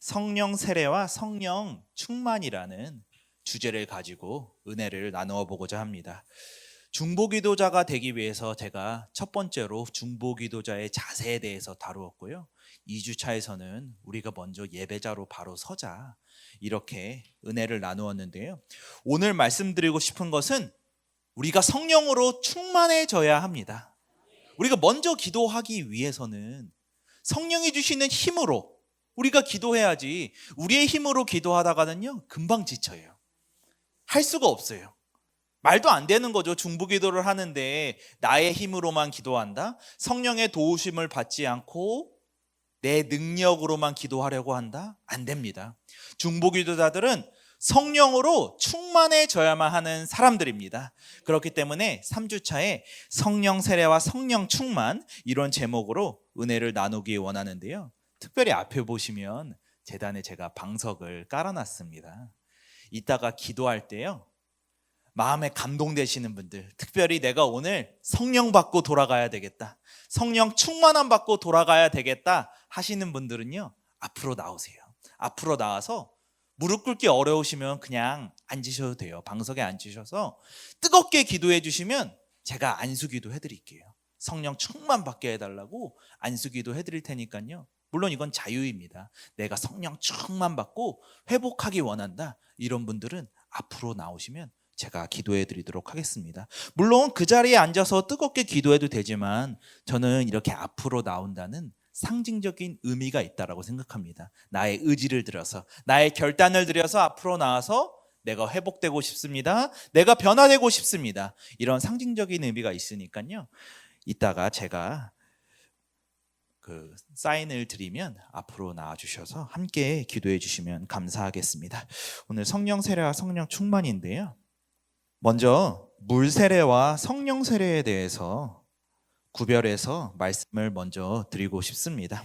성령 세례와 성령 충만이라는 주제를 가지고 은혜를 나누어 보고자 합니다. 중보기도자가 되기 위해서 제가 첫 번째로 중보기도자의 자세에 대해서 다루었고요. 2주차에서는 우리가 먼저 예배자로 바로 서자, 이렇게 은혜를 나누었는데요. 오늘 말씀드리고 싶은 것은 우리가 성령으로 충만해져야 합니다. 우리가 먼저 기도하기 위해서는 성령이 주시는 힘으로 우리가 기도해야지, 우리의 힘으로 기도하다가는요 금방 지쳐요. 할 수가 없어요. 말도 안 되는 거죠. 중보기도를 하는데 나의 힘으로만 기도한다, 성령의 도우심을 받지 않고 내 능력으로만 기도하려고 한다? 안 됩니다. 중보기도자들은 성령으로 충만해져야만 하는 사람들입니다. 그렇기 때문에 3주차에 성령 세례와 성령 충만, 이런 제목으로 은혜를 나누기 원하는데요. 특별히 앞에 보시면 제단에 제가 방석을 깔아놨습니다. 이따가 기도할 때요, 마음에 감동되시는 분들, 특별히 내가 오늘 성령 받고 돌아가야 되겠다, 성령 충만함 받고 돌아가야 되겠다 하시는 분들은요, 앞으로 나오세요. 앞으로 나와서 무릎 꿇기 어려우시면 그냥 앉으셔도 돼요. 방석에 앉으셔서 뜨겁게 기도해 주시면 제가 안수기도 해드릴게요. 성령 충만 받게 해달라고 안수기도 해드릴 테니까요. 물론 이건 자유입니다. 내가 성령 충만 받고 회복하기 원한다, 이런 분들은 앞으로 나오시면 제가 기도해 드리도록 하겠습니다. 물론 그 자리에 앉아서 뜨겁게 기도해도 되지만 저는 이렇게 앞으로 나온다는 상징적인 의미가 있다고 생각합니다. 나의 의지를 들여서, 나의 결단을 들여서 앞으로 나와서 내가 회복되고 싶습니다, 내가 변화되고 싶습니다, 이런 상징적인 의미가 있으니까요. 이따가 제가 그 사인을 드리면 앞으로 나와주셔서 함께 기도해 주시면 감사하겠습니다. 오늘 성령 세례와 성령 충만인데요, 먼저 물 세례와 성령 세례에 대해서 구별해서 말씀을 먼저 드리고 싶습니다.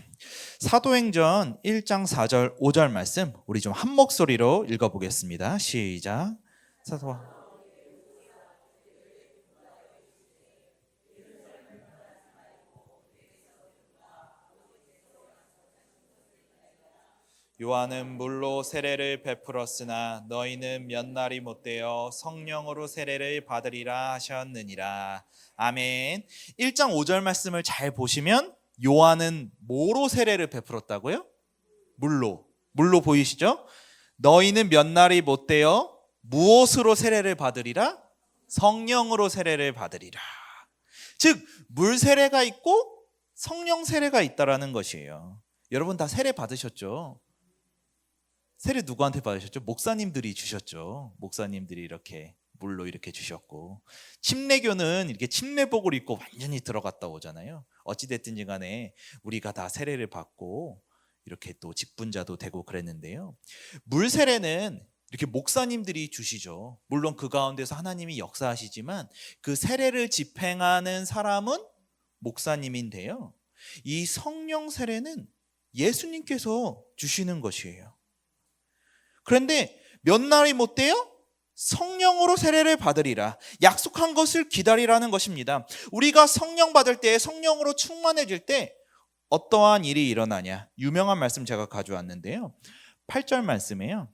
사도행전 1장 4절 5절 말씀 우리 좀 한 목소리로 읽어보겠습니다. 시작. 요한은 물로 세례를 베풀었으나 너희는 몇 날이 못되어 성령으로 세례를 받으리라 하셨느니라. 아멘. 1장 5절 말씀을 잘 보시면 요한은 뭐로 세례를 베풀었다고요? 물로 보이시죠? 너희는 몇 날이 못되어 무엇으로 세례를 받으리라? 성령으로 세례를 받으리라. 즉 물 세례가 있고 성령 세례가 있다라는 것이에요. 여러분 다 세례 받으셨죠? 세례 누구한테 받으셨죠? 목사님들이 주셨죠. 목사님들이 이렇게 물로 이렇게 주셨고, 침례교는 이렇게 침례복을 입고 완전히 들어갔다 오잖아요. 어찌됐든지 간에 우리가 다 세례를 받고 이렇게 또 직분자도 되고 그랬는데요, 물 세례는 이렇게 목사님들이 주시죠. 물론 그 가운데서 하나님이 역사하시지만 그 세례를 집행하는 사람은 목사님인데요, 이 성령 세례는 예수님께서 주시는 것이에요. 그런데 몇 날이 못되어 성령으로 세례를 받으리라. 약속한 것을 기다리라는 것입니다. 우리가 성령 받을 때, 성령으로 충만해질 때 어떠한 일이 일어나냐? 유명한 말씀 제가 가져왔는데요, 8절 말씀이에요.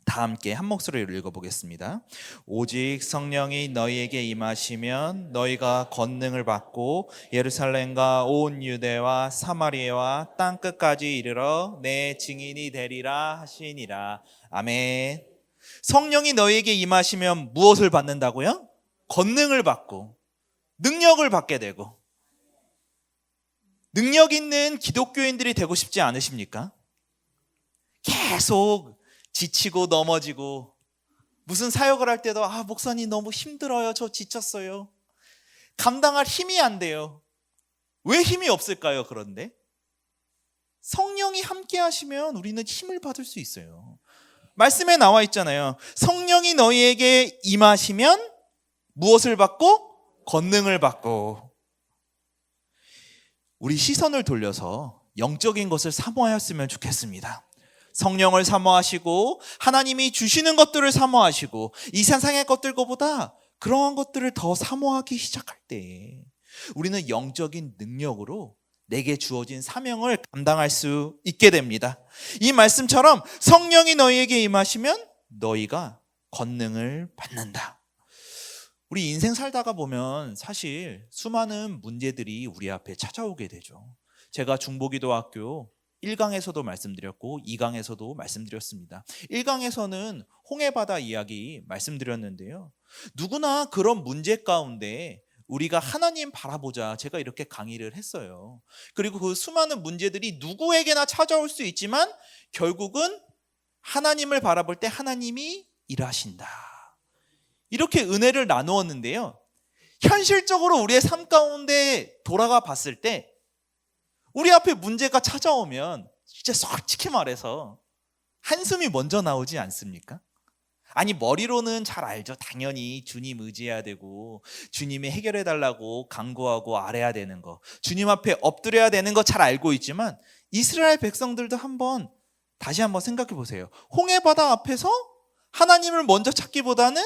다 함께 한 목소리로 읽어보겠습니다. 오직 성령이 너희에게 임하시면 너희가 권능을 받고 예루살렘과 온 유대와 사마리아와 땅끝까지 이르러 내 증인이 되리라 하시니라. 아멘. 성령이 너희에게 임하시면 무엇을 받는다고요? 권능을 받고 능력을 받게 되고. 능력 있는 기독교인들이 되고 싶지 않으십니까? 계속 지치고 넘어지고, 무슨 사역을 할 때도 목사님 너무 힘들어요, 저 지쳤어요, 감당할 힘이 안 돼요. 왜 힘이 없을까요? 그런데 성령이 함께 하시면 우리는 힘을 받을 수 있어요. 말씀에 나와 있잖아요. 성령이 너희에게 임하시면 무엇을 받고? 권능을 받고. 우리 시선을 돌려서 영적인 것을 사모하였으면 좋겠습니다. 성령을 사모하시고 하나님이 주시는 것들을 사모하시고 이 세상의 것들보다 그러한 것들을 더 사모하기 시작할 때 우리는 영적인 능력으로 내게 주어진 사명을 감당할 수 있게 됩니다. 이 말씀처럼 성령이 너희에게 임하시면 너희가 권능을 받는다. 우리 인생 살다가 보면 사실 수많은 문제들이 우리 앞에 찾아오게 되죠. 제가 중보기도학교 1강에서도 말씀드렸고 2강에서도 말씀드렸습니다. 1강에서는 홍해바다 이야기 말씀드렸는데요. 누구나 그런 문제 가운데 우리가 하나님 바라보자, 제가 이렇게 강의를 했어요. 그리고 그 수많은 문제들이 누구에게나 찾아올 수 있지만 결국은 하나님을 바라볼 때 하나님이 일하신다, 이렇게 은혜를 나누었는데요. 현실적으로 우리의 삶 가운데 돌아가 봤을 때 우리 앞에 문제가 찾아오면 진짜 솔직히 말해서 한숨이 먼저 나오지 않습니까? 아니, 머리로는 잘 알죠. 당연히 주님 의지해야 되고 주님이 해결해 달라고 간구하고 아뢰야 되는 거, 주님 앞에 엎드려야 되는 거 잘 알고 있지만 이스라엘 백성들도 다시 한번 생각해 보세요. 홍해바다 앞에서 하나님을 먼저 찾기보다는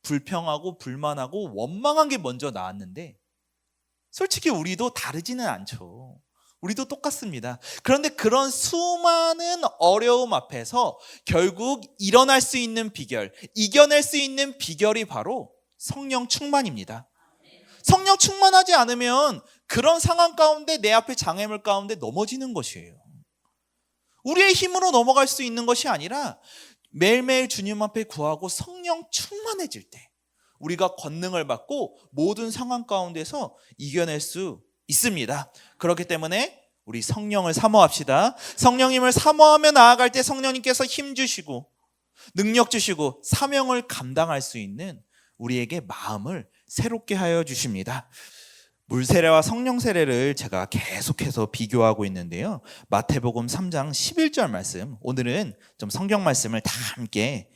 불평하고 불만하고 원망한 게 먼저 나왔는데, 솔직히 우리도 다르지는 않죠. 우리도 똑같습니다. 그런데 그런 수많은 어려움 앞에서 결국 일어날 수 있는 비결, 이겨낼 수 있는 비결이 바로 성령 충만입니다. 성령 충만하지 않으면 그런 상황 가운데, 내 앞에 장애물 가운데 넘어지는 것이에요. 우리의 힘으로 넘어갈 수 있는 것이 아니라 매일매일 주님 앞에 구하고 성령 충만해질 때 우리가 권능을 받고 모든 상황 가운데서 이겨낼 수 있습니다. 그렇기 때문에 우리 성령을 사모합시다. 성령님을 사모하며 나아갈 때 성령님께서 힘 주시고 능력 주시고 사명을 감당할 수 있는 우리에게 마음을 새롭게 하여 주십니다. 물 세례와 성령 세례를 제가 계속해서 비교하고 있는데요. 마태복음 3장 11절 말씀, 오늘은 좀 성경 말씀을 다 함께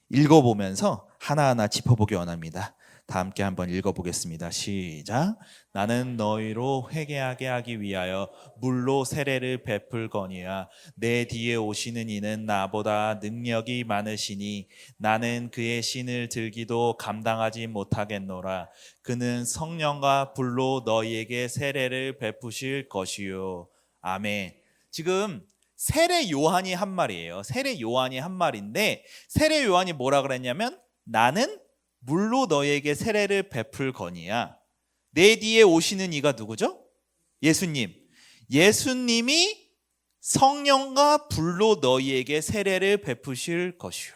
읽어보면서 하나하나 짚어보기 원합니다. 다 함께 한번 읽어보겠습니다. 시작. 나는 너희로 회개하게 하기 위하여 물로 세례를 베풀거니와 내 뒤에 오시는 이는 나보다 능력이 많으시니 나는 그의 신을 들기도 감당하지 못하겠노라. 그는 성령과 불로 너희에게 세례를 베푸실 것이요. 아멘. 지금 세례 요한이 한 말이에요. 세례 요한이 한 말인데, 세례 요한이 뭐라 그랬냐면, 나는 물로 너희에게 세례를 베풀거니와 내 뒤에 오시는 이가 누구죠? 예수님. 예수님이 성령과 불로 너희에게 세례를 베푸실 것이요.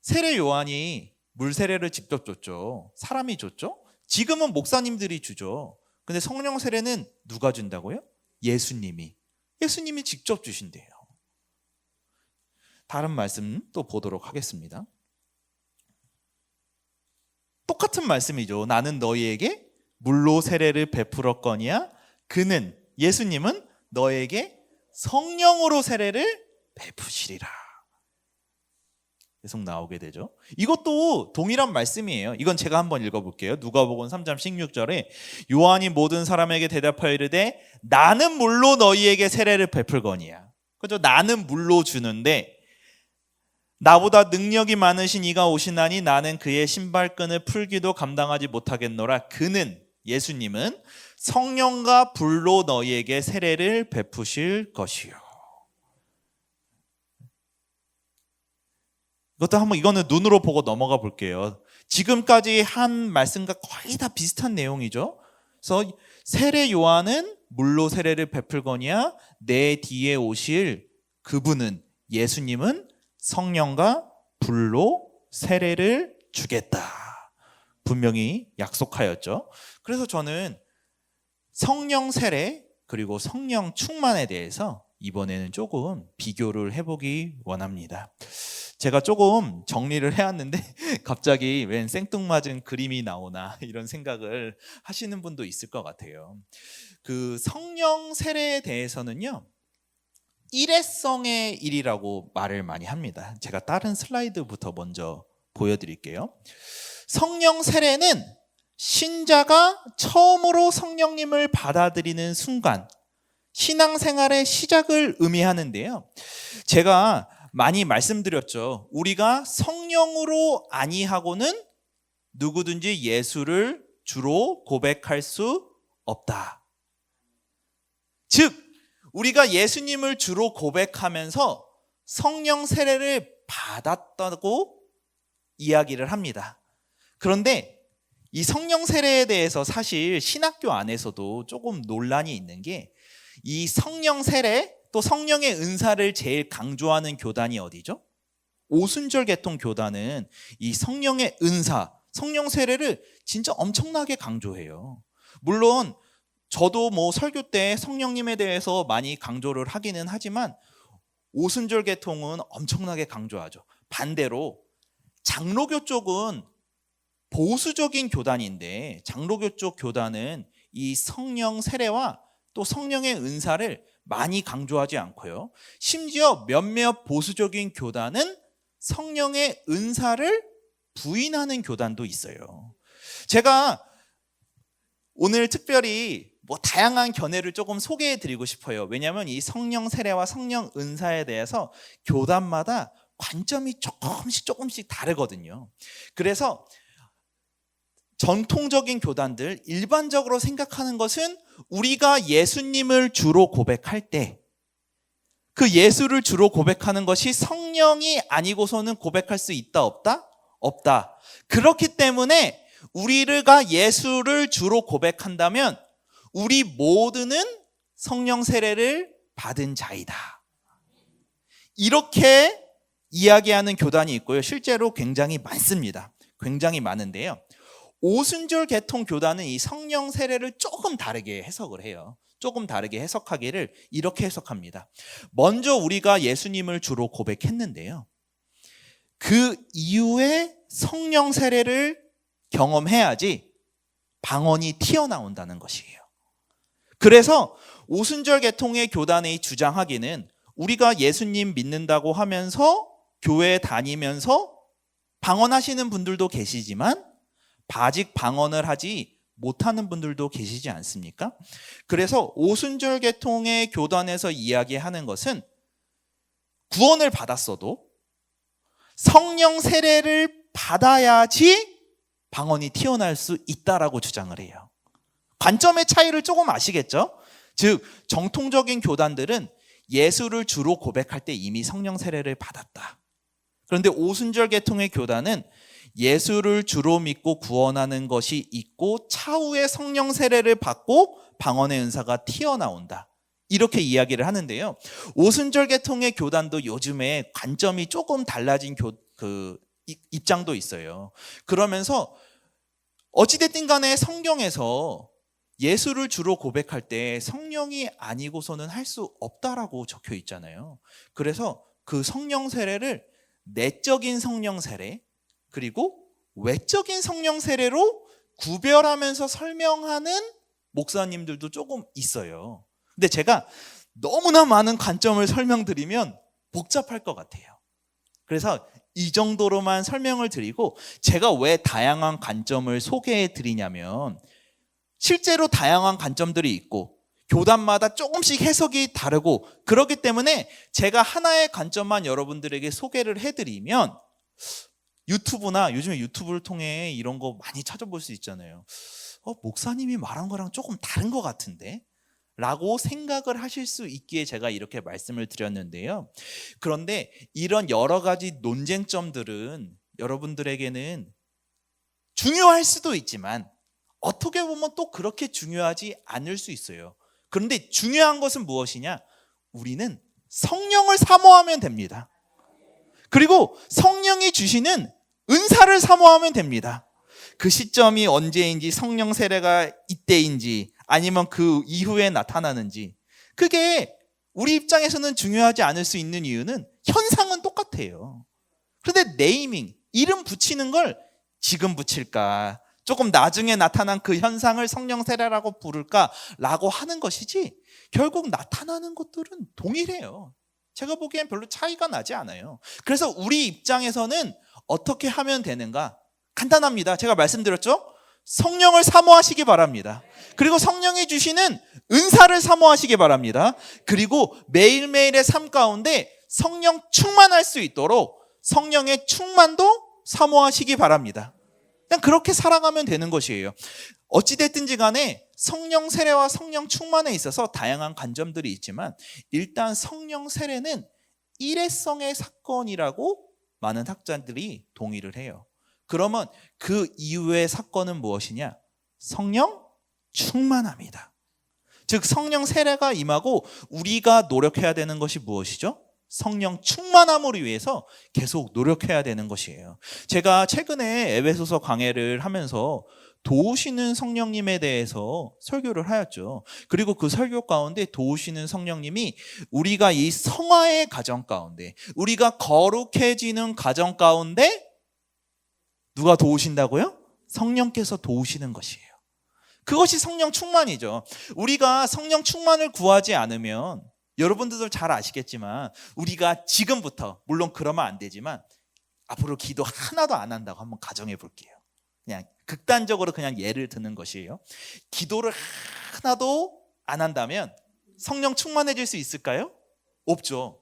세례 요한이 물 세례를 직접 줬죠. 사람이 줬죠. 지금은 목사님들이 주죠. 근데 성령 세례는 누가 준다고요? 예수님이 직접 주신대요. 다른 말씀 또 보도록 하겠습니다. 똑같은 말씀이죠. 나는 너희에게 물로 세례를 베풀었거니와 그는, 예수님은 너에게 성령으로 세례를 베푸시리라. 계속 나오게 되죠. 이것도 동일한 말씀이에요. 이건 제가 한번 읽어볼게요. 누가복음 3장 16절에 요한이 모든 사람에게 대답하여 이르되 나는 물로 너희에게 세례를 베풀거니와. 그죠? 나는 물로 주는데 나보다 능력이 많으신 이가 오시나니 나는 그의 신발끈을 풀기도 감당하지 못하겠노라. 그는, 예수님은 성령과 불로 너희에게 세례를 베푸실 것이요. 이거는 눈으로 보고 넘어가 볼게요. 지금까지 한 말씀과 거의 다 비슷한 내용이죠. 그래서 세례 요한은 물로 세례를 베풀거니와 내 뒤에 오실 그분은, 예수님은 성령과 불로 세례를 주겠다. 분명히 약속하였죠. 그래서 저는 성령 세례 그리고 성령 충만에 대해서 이번에는 조금 비교를 해보기 원합니다. 제가 조금 정리를 해왔는데 갑자기 웬 생뚱맞은 그림이 나오나 이런 생각을 하시는 분도 있을 것 같아요. 그 성령 세례에 대해서는요, 일회성의 일이라고 말을 많이 합니다. 제가 다른 슬라이드부터 먼저 보여드릴게요. 성령 세례는 신자가 처음으로 성령님을 받아들이는 순간, 신앙생활의 시작을 의미하는데요. 제가 많이 말씀드렸죠. 우리가 성령으로 아니하고는 누구든지 예수를 주로 고백할 수 없다. 즉 우리가 예수님을 주로 고백하면서 성령 세례를 받았다고 이야기를 합니다. 그런데 이 성령 세례에 대해서 사실 신학교 안에서도 조금 논란이 있는 게, 이 성령 세례 또 성령의 은사를 제일 강조하는 교단이 어디죠? 오순절 계통 교단은 이 성령의 은사, 성령 세례를 진짜 엄청나게 강조해요. 물론 저도 설교 때 성령님에 대해서 많이 강조를 하기는 하지만 오순절 계통은 엄청나게 강조하죠. 반대로 장로교 쪽은 보수적인 교단인데, 장로교 쪽 교단은 이 성령 세례와 또 성령의 은사를 많이 강조하지 않고요. 심지어 몇몇 보수적인 교단은 성령의 은사를 부인하는 교단도 있어요. 제가 오늘 특별히 다양한 견해를 조금 소개해 드리고 싶어요. 왜냐하면 이 성령 세례와 성령 은사에 대해서 교단마다 관점이 조금씩 다르거든요. 그래서 전통적인 교단들, 일반적으로 생각하는 것은 우리가 예수님을 주로 고백할 때 그 예수를 주로 고백하는 것이 성령이 아니고서는 고백할 수 있다 없다? 없다. 그렇기 때문에 우리가 예수를 주로 고백한다면 우리 모두는 성령 세례를 받은 자이다. 이렇게 이야기하는 교단이 있고요. 실제로 굉장히 많습니다. 굉장히 많은데요. 오순절 계통 교단은 이 성령 세례를 조금 다르게 해석을 해요. 조금 다르게 해석하기를 이렇게 해석합니다. 먼저 우리가 예수님을 주로 고백했는데요. 그 이후에 성령 세례를 경험해야지 방언이 튀어나온다는 것이에요. 그래서 오순절 계통의 교단의 주장하기는 우리가 예수님 믿는다고 하면서 교회에 다니면서 방언하시는 분들도 계시지만 아직 방언을 하지 못하는 분들도 계시지 않습니까? 그래서 오순절 계통의 교단에서 이야기하는 것은 구원을 받았어도 성령 세례를 받아야지 방언이 튀어나올 수 있다라고 주장을 해요. 관점의 차이를 조금 아시겠죠? 즉 정통적인 교단들은 예수를 주로 고백할 때 이미 성령 세례를 받았다. 그런데 오순절 계통의 교단은 예수를 주로 믿고 구원하는 것이 있고 차후에 성령 세례를 받고 방언의 은사가 튀어나온다. 이렇게 이야기를 하는데요. 오순절 계통의 교단도 요즘에 관점이 조금 달라진 입장도 있어요. 그러면서 어찌됐든 간에 성경에서 예수를 주로 고백할 때 성령이 아니고서는 할 수 없다라고 적혀 있잖아요. 그래서 그 성령 세례를 내적인 성령 세례 그리고 외적인 성령 세례로 구별하면서 설명하는 목사님들도 조금 있어요. 근데 제가 너무나 많은 관점을 설명드리면 복잡할 것 같아요. 그래서 이 정도로만 설명을 드리고, 제가 왜 다양한 관점을 소개해 드리냐면 실제로 다양한 관점들이 있고 교단마다 조금씩 해석이 다르고, 그렇기 때문에 제가 하나의 관점만 여러분들에게 소개를 해드리면 유튜브나 요즘에 유튜브를 통해 이런 거 많이 찾아볼 수 있잖아요. 목사님이 말한 거랑 조금 다른 것 같은데? 라고 생각을 하실 수 있기에 제가 이렇게 말씀을 드렸는데요. 그런데 이런 여러 가지 논쟁점들은 여러분들에게는 중요할 수도 있지만 어떻게 보면 또 그렇게 중요하지 않을 수 있어요. 그런데 중요한 것은 무엇이냐? 우리는 성령을 사모하면 됩니다. 그리고 성령이 주시는 은사를 사모하면 됩니다. 그 시점이 언제인지, 성령 세례가 이때인지 아니면 그 이후에 나타나는지, 그게 우리 입장에서는 중요하지 않을 수 있는 이유는 현상은 똑같아요. 그런데 네이밍, 이름 붙이는 걸 지금 붙일까, 조금 나중에 나타난 그 현상을 성령 세례라고 부를까라고 하는 것이지, 결국 나타나는 것들은 동일해요. 제가 보기엔 별로 차이가 나지 않아요. 그래서 우리 입장에서는 어떻게 하면 되는가? 간단합니다. 제가 말씀드렸죠? 성령을 사모하시기 바랍니다. 그리고 성령이 주시는 은사를 사모하시기 바랍니다. 그리고 매일매일의 삶 가운데 성령 충만할 수 있도록 성령의 충만도 사모하시기 바랍니다. 그냥 그렇게 살아가면 되는 것이에요. 어찌됐든지 간에 성령 세례와 성령 충만에 있어서 다양한 관점들이 있지만 일단 성령 세례는 일회성의 사건이라고 많은 학자들이 동의를 해요. 그러면 그 이후의 사건은 무엇이냐? 성령 충만합니다. 즉 성령 세례가 임하고 우리가 노력해야 되는 것이 무엇이죠? 성령 충만함을 위해서 계속 노력해야 되는 것이에요. 제가 최근에 에베소서 강해를 하면서 도우시는 성령님에 대해서 설교를 하였죠. 그리고 그 설교 가운데 도우시는 성령님이 우리가 이 성화의 과정 가운데, 우리가 거룩해지는 과정 가운데 누가 도우신다고요? 성령께서 도우시는 것이에요. 그것이 성령 충만이죠. 우리가 성령 충만을 구하지 않으면 여러분들도 잘 아시겠지만 우리가 지금부터, 물론 그러면 안 되지만 앞으로 기도 하나도 안 한다고 한번 가정해 볼게요. 그냥 극단적으로 그냥 예를 드는 것이에요. 기도를 하나도 안 한다면 성령 충만해질 수 있을까요? 없죠.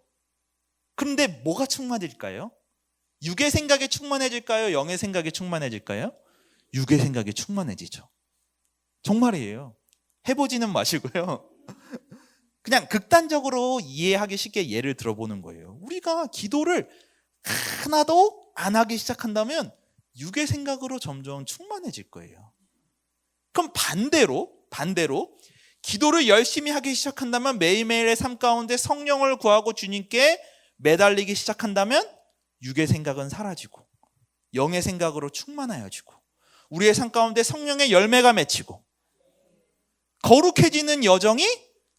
그런데 뭐가 충만해질까요? 육의 생각에 충만해질까요? 영의 생각에 충만해질까요? 육의 생각에 충만해지죠. 정말이에요. 해보지는 마시고요. 그냥 극단적으로 이해하기 쉽게 예를 들어보는 거예요. 우리가 기도를 하나도 안 하기 시작한다면 육의 생각으로 점점 충만해질 거예요. 그럼 반대로 기도를 열심히 하기 시작한다면, 매일매일의 삶 가운데 성령을 구하고 주님께 매달리기 시작한다면 육의 생각은 사라지고 영의 생각으로 충만해지고 우리의 삶 가운데 성령의 열매가 맺히고 거룩해지는 여정이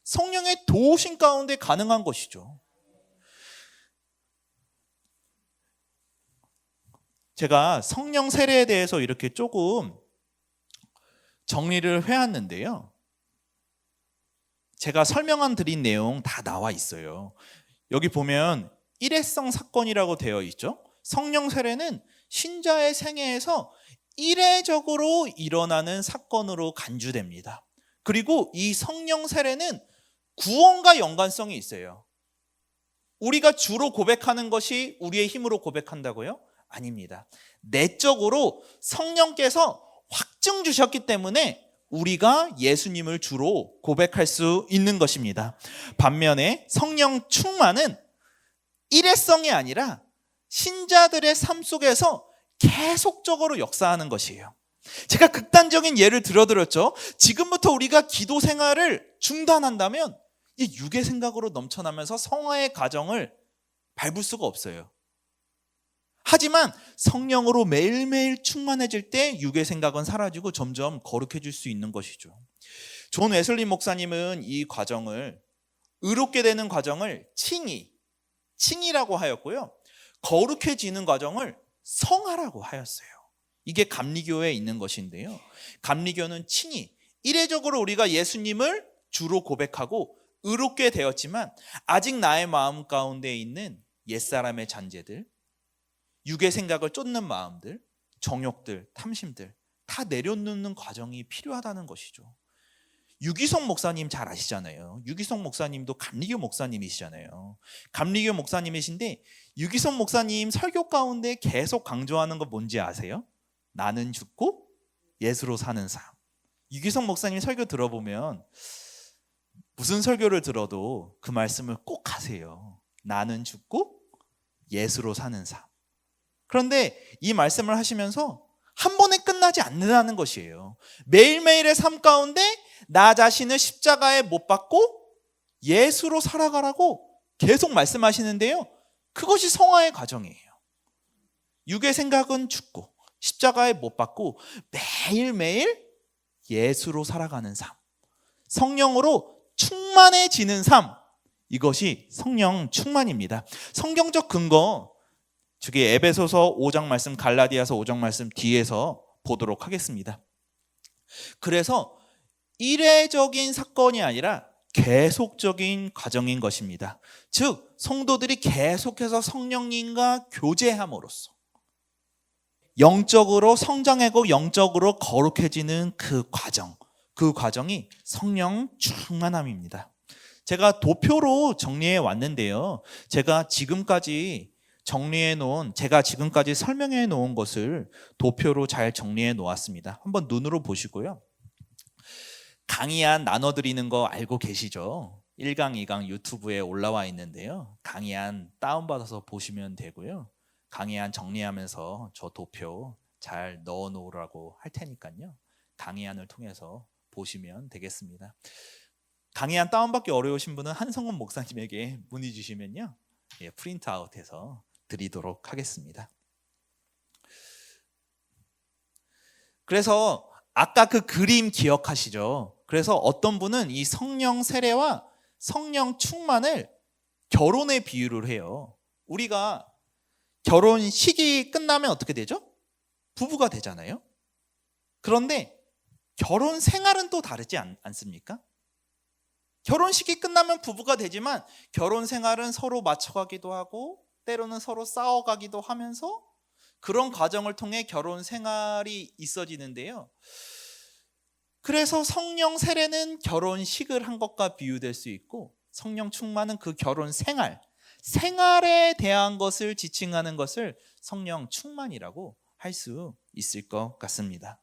성령의 도우심 가운데 가능한 것이죠. 제가 성령 세례에 대해서 이렇게 조금 정리를 해왔는데요. 제가 설명한 드린 내용 다 나와 있어요. 여기 보면 일회성 사건이라고 되어 있죠. 성령 세례는 신자의 생애에서 일회적으로 일어나는 사건으로 간주됩니다. 그리고 이 성령 세례는 구원과 연관성이 있어요. 우리가 주로 고백하는 것이 우리의 힘으로 고백한다고요? 아닙니다. 내적으로 성령께서 확증 주셨기 때문에 우리가 예수님을 주로 고백할 수 있는 것입니다. 반면에 성령 충만은 일회성이 아니라 신자들의 삶 속에서 계속적으로 역사하는 것이에요. 제가 극단적인 예를 들어드렸죠. 지금부터 우리가 기도 생활을 중단한다면 이 육의 생각으로 넘쳐나면서 성화의 과정을 밟을 수가 없어요. 하지만 성령으로 매일매일 충만해질 때 육의 생각은 사라지고 점점 거룩해질 수 있는 것이죠. 존 웨슬리 목사님은 이 과정을, 의롭게 되는 과정을 칭의라고 하였고요. 거룩해지는 과정을 성화라고 하였어요. 이게 감리교에 있는 것인데요. 감리교는 칭의, 이례적으로 우리가 예수님을 주로 고백하고 의롭게 되었지만 아직 나의 마음 가운데 있는 옛사람의 잔재들, 육의 생각을 쫓는 마음들, 정욕들, 탐심들 다 내려놓는 과정이 필요하다는 것이죠. 유기성 목사님 잘 아시잖아요. 유기성 목사님도 감리교 목사님이시잖아요. 감리교 목사님이신데 유기성 목사님 설교 가운데 계속 강조하는 거 뭔지 아세요? 나는 죽고 예수로 사는 삶. 유기성 목사님 설교 들어보면 무슨 설교를 들어도 그 말씀을 꼭 하세요. 나는 죽고 예수로 사는 삶. 그런데 이 말씀을 하시면서 한 번에 끝나지 않는다는 것이에요. 매일매일의 삶 가운데 나 자신을 십자가에 못 박고 예수로 살아가라고 계속 말씀하시는데요. 그것이 성화의 과정이에요. 육의 생각은 죽고 십자가에 못 박고 매일매일 예수로 살아가는 삶, 성령으로 충만해지는 삶, 이것이 성령 충만입니다. 성경적 근거, 저기 에베소서 5장 말씀, 갈라디아서 5장 말씀 뒤에서 보도록 하겠습니다. 그래서 일회적인 사건이 아니라 계속적인 과정인 것입니다. 즉 성도들이 계속해서 성령님과 교제함으로써 영적으로 성장하고 영적으로 거룩해지는 그 과정이 성령 충만함입니다. 제가 도표로 정리해 왔는데요. 제가 지금까지 설명해 놓은 것을 도표로 잘 정리해 놓았습니다. 한번 눈으로 보시고요. 강의안 나눠드리는 거 알고 계시죠? 1강, 2강 유튜브에 올라와 있는데요. 강의안 다운받아서 보시면 되고요. 강의안 정리하면서 저 도표 잘 넣어놓으라고 할 테니까요. 강의안을 통해서 보시면 되겠습니다. 강의안 다운받기 어려우신 분은 한성원 목사님에게 문의 주시면요. 프린트아웃해서 드리도록 하겠습니다. 그래서 아까 그 그림 기억하시죠? 그래서 어떤 분은 이 성령 세례와 성령 충만을 결혼에 비유를 해요. 우리가 결혼식이 끝나면 어떻게 되죠? 부부가 되잖아요. 그런데 결혼 생활은 또 다르지 않습니까? 결혼식이 끝나면 부부가 되지만 결혼 생활은 서로 맞춰가기도 하고 때로는 서로 싸워가기도 하면서 그런 과정을 통해 결혼 생활이 있어지는데요. 그래서 성령 세례는 결혼식을 한 것과 비유될 수 있고 성령 충만은 그 결혼 생활에 대한 것을 지칭하는 것을 성령 충만이라고 할 수 있을 것 같습니다.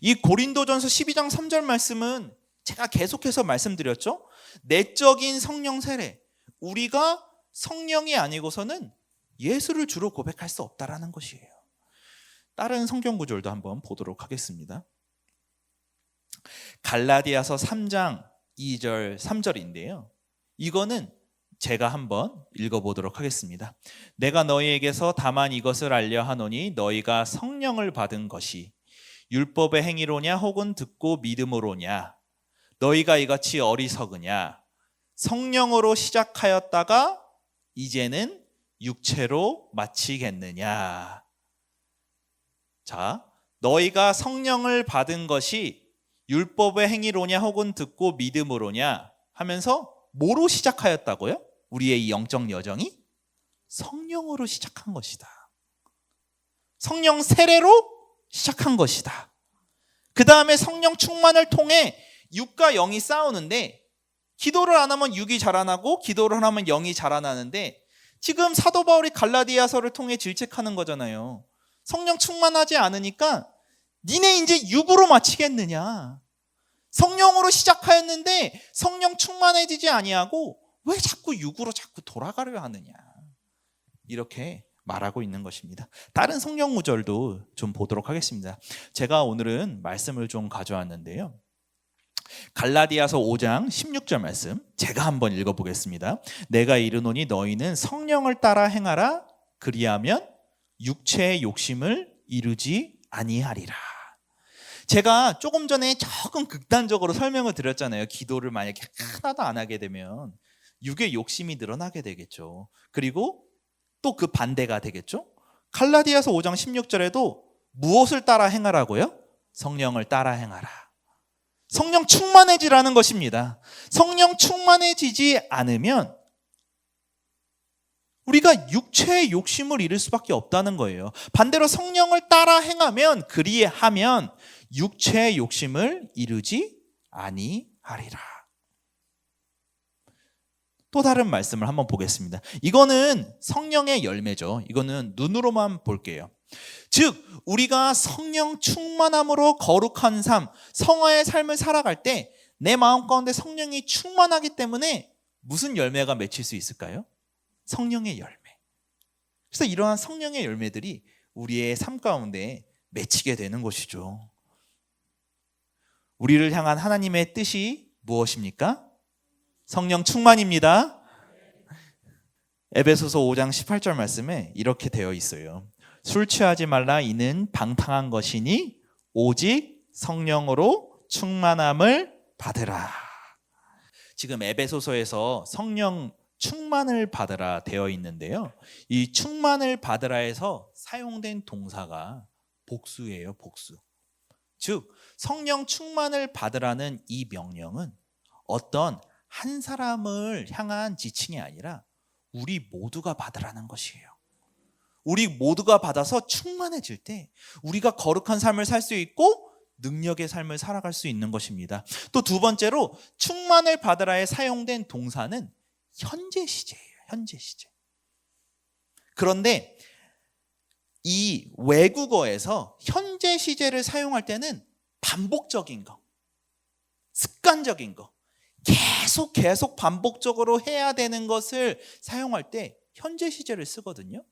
이 고린도전서 12장 3절 말씀은 제가 계속해서 말씀드렸죠. 내적인 성령 세례, 우리가 성령이 아니고서는 예수를 주로 고백할 수 없다라는 것이에요. 다른 성경 구절도 한번 보도록 하겠습니다. 갈라디아서 3장 2절 3절인데요. 이거는 제가 한번 읽어보도록 하겠습니다. 내가 너희에게서 다만 이것을 알려 하노니 너희가 성령을 받은 것이 율법의 행위로냐 혹은 듣고 믿음으로냐 너희가 이같이 어리석으냐 성령으로 시작하였다가 이제는 육체로 마치겠느냐. 자, 너희가 성령을 받은 것이 율법의 행위로냐 혹은 듣고 믿음으로냐 하면서 뭐로 시작하였다고요? 우리의 이 영적 여정이 성령으로 시작한 것이다. 성령 세례로 시작한 것이다. 그 다음에 성령 충만을 통해 육과 영이 싸우는데 기도를 안 하면 육이 자라나고 기도를 안 하면 영이 자라나는데 지금 사도 바울이 갈라디아서를 통해 질책하는 거잖아요. 성령 충만하지 않으니까 니네 이제 육으로 마치겠느냐. 성령으로 시작하였는데 성령 충만해지지 아니하고 왜 자꾸 육으로 자꾸 돌아가려 하느냐. 이렇게 말하고 있는 것입니다. 다른 성경 구절도 좀 보도록 하겠습니다. 제가 오늘은 말씀을 좀 가져왔는데요. 갈라디아서 5장 16절 말씀 제가 한번 읽어보겠습니다. 내가 이르노니 너희는 성령을 따라 행하라. 그리하면 육체의 욕심을 이루지 아니하리라. 제가 조금 전에 조금 극단적으로 설명을 드렸잖아요. 기도를 만약에 하나도 안 하게 되면 육의 욕심이 늘어나게 되겠죠. 그리고 또 그 반대가 되겠죠. 갈라디아서 5장 16절에도 무엇을 따라 행하라고요? 성령을 따라 행하라. 성령 충만해지라는 것입니다. 성령 충만해지지 않으면 우리가 육체의 욕심을 이룰 수밖에 없다는 거예요. 반대로 성령을 따라 행하면 그리하면 육체의 욕심을 이루지 아니하리라. 또 다른 말씀을 한번 보겠습니다. 이거는 성령의 열매죠. 이거는 눈으로만 볼게요. 즉 우리가 성령 충만함으로 거룩한 삶, 성화의 삶을 살아갈 때 내 마음 가운데 성령이 충만하기 때문에 무슨 열매가 맺힐 수 있을까요? 성령의 열매. 그래서 이러한 성령의 열매들이 우리의 삶 가운데 맺히게 되는 것이죠. 우리를 향한 하나님의 뜻이 무엇입니까? 성령 충만입니다. 에베소서 5장 18절 말씀에 이렇게 되어 있어요. 술 취하지 말라 이는 방탕한 것이니 오직 성령으로 충만함을 받으라. 지금 에베소서에서 성령 충만을 받으라 되어 있는데요. 이 충만을 받으라에서 사용된 동사가 복수예요. 복수. 즉 성령 충만을 받으라는 이 명령은 어떤 한 사람을 향한 지칭이 아니라 우리 모두가 받으라는 것이에요. 우리 모두가 받아서 충만해질 때 우리가 거룩한 삶을 살 수 있고 능력의 삶을 살아갈 수 있는 것입니다. 또 두 번째로 충만을 받으라에 사용된 동사는 현재 시제예요. 현재 시제. 그런데 이 외국어에서 현재 시제를 사용할 때는 반복적인 거, 습관적인 거, 계속 반복적으로 해야 되는 것을 사용할 때 현재 시제를 쓰거든요.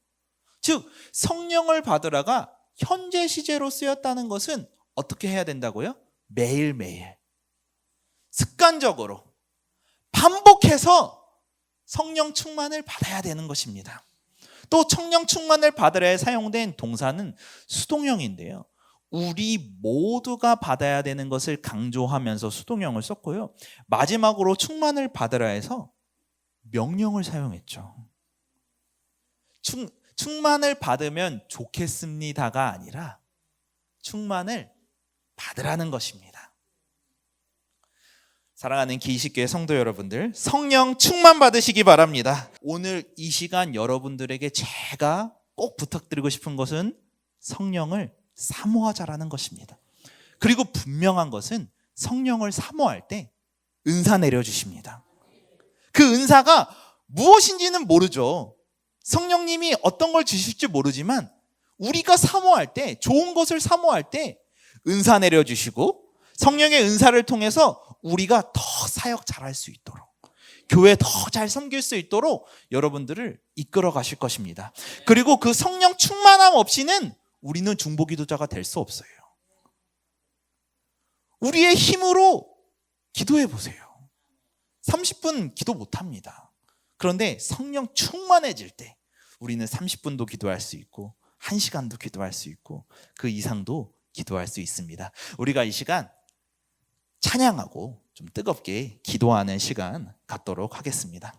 즉 성령을 받으라가 현재 시제로 쓰였다는 것은 어떻게 해야 된다고요? 매일매일 습관적으로 반복해서 성령 충만을 받아야 되는 것입니다. 또 성령 충만을 받으라에 사용된 동사는 수동형인데요. 우리 모두가 받아야 되는 것을 강조하면서 수동형을 썼고요. 마지막으로 충만을 받으라에서 명령을 사용했죠. 충만을 받으면 좋겠습니다가 아니라 충만을 받으라는 것입니다. 사랑하는 기이식교회 성도 여러분들, 성령 충만 받으시기 바랍니다. 오늘 이 시간 여러분들에게 제가 꼭 부탁드리고 싶은 것은 성령을 사모하자라는 것입니다. 그리고 분명한 것은 성령을 사모할 때 은사 내려주십니다. 그 은사가 무엇인지는 모르죠. 성령님이 어떤 걸 주실지 모르지만 우리가 사모할 때, 좋은 것을 사모할 때 은사 내려주시고 성령의 은사를 통해서 우리가 더 사역 잘할 수 있도록, 교회 더 잘 섬길 수 있도록 여러분들을 이끌어 가실 것입니다. 그리고 그 성령 충만함 없이는 우리는 중보기도자가 될 수 없어요. 우리의 힘으로 기도해 보세요. 30분 기도 못합니다. 그런데 성령 충만해질 때 우리는 30분도 기도할 수 있고 1시간도 기도할 수 있고 그 이상도 기도할 수 있습니다. 우리가 이 시간 찬양하고 좀 뜨겁게 기도하는 시간 갖도록 하겠습니다.